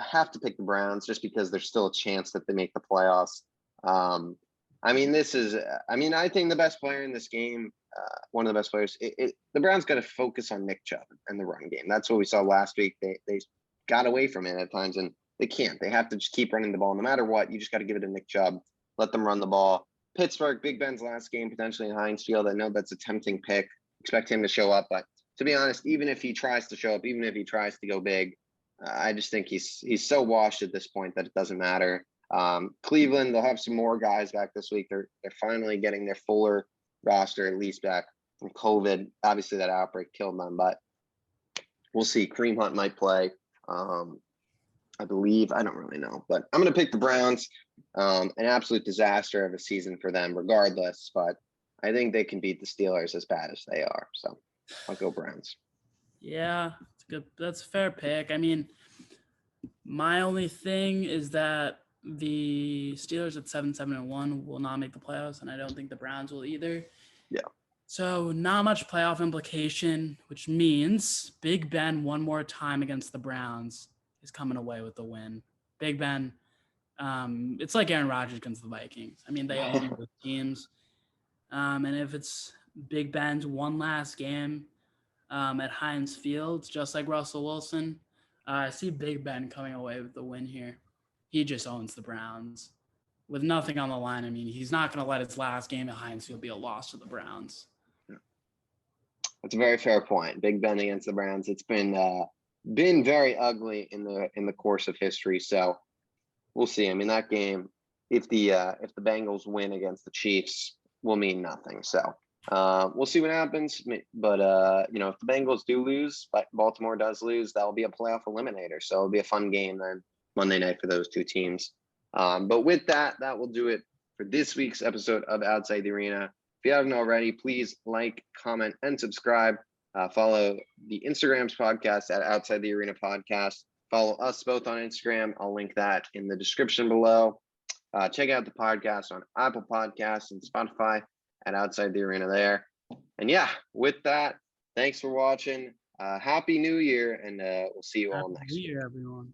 Speaker 1: have to pick the Browns just because there's still a chance that they make the playoffs. I think the best player in this game, one of the best players, the Browns got to focus on Nick Chubb and the run game. That's what we saw last week. They got away from it at times, and they can't. They have to just keep running the ball. No matter what, you just got to give it to Nick Chubb. Let them run the ball. Pittsburgh, Big Ben's last game, potentially in Heinz Field. I know that's a tempting pick. Expect him to show up. But to be honest, even if he tries to show up, even if he tries to go big, I just think he's so washed at this point that it doesn't matter. Cleveland, they'll have some more guys back this week. They're finally getting their fuller roster at least back from COVID. Obviously, that outbreak killed them, but we'll see. Kareem Hunt might play. I believe. I don't really know, but I'm going to pick the Browns. An absolute disaster of a season for them, regardless. But I think they can beat the Steelers as bad as they are. So I'll go Browns.
Speaker 2: Yeah, it's good. That's a fair pick. I mean, my only thing is that the Steelers at 7-1 will not make the playoffs, and I don't think the Browns will either.
Speaker 1: Yeah.
Speaker 2: So not much playoff implication, which means Big Ben one more time against the Browns is coming away with the win. Big Ben, it's like Aaron Rodgers against the Vikings. I mean, they own both teams. And if it's Big Ben's one last game at Heinz Field, just like Russell Wilson, I see Big Ben coming away with the win here. He just owns the Browns. With nothing on the line, I mean, he's not going to let his last game at Heinz Field be a loss to the Browns.
Speaker 1: That's a very fair point. Big Ben against the Browns. It's been very ugly in the course of history. So we'll see. I mean, that game, if the Bengals win against the Chiefs, will mean nothing. So we'll see what happens. But if the Bengals do lose, but Baltimore does lose, that will be a playoff eliminator. So it'll be a fun game then Monday night for those two teams. But with that will do it for this week's episode of Outside the Arena. If you haven't already, please like, comment, and subscribe. Follow the Instagram's podcast at Outside the Arena Podcast. Follow us both on Instagram. I'll link that in the description below. Check out the podcast on Apple Podcasts and Spotify at Outside the Arena there. And yeah, with that, thanks for watching. Happy New Year, and we'll see you all next week.
Speaker 2: Happy New Year, everyone.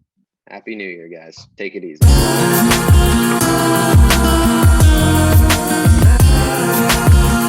Speaker 1: Happy New Year, guys. Take it easy.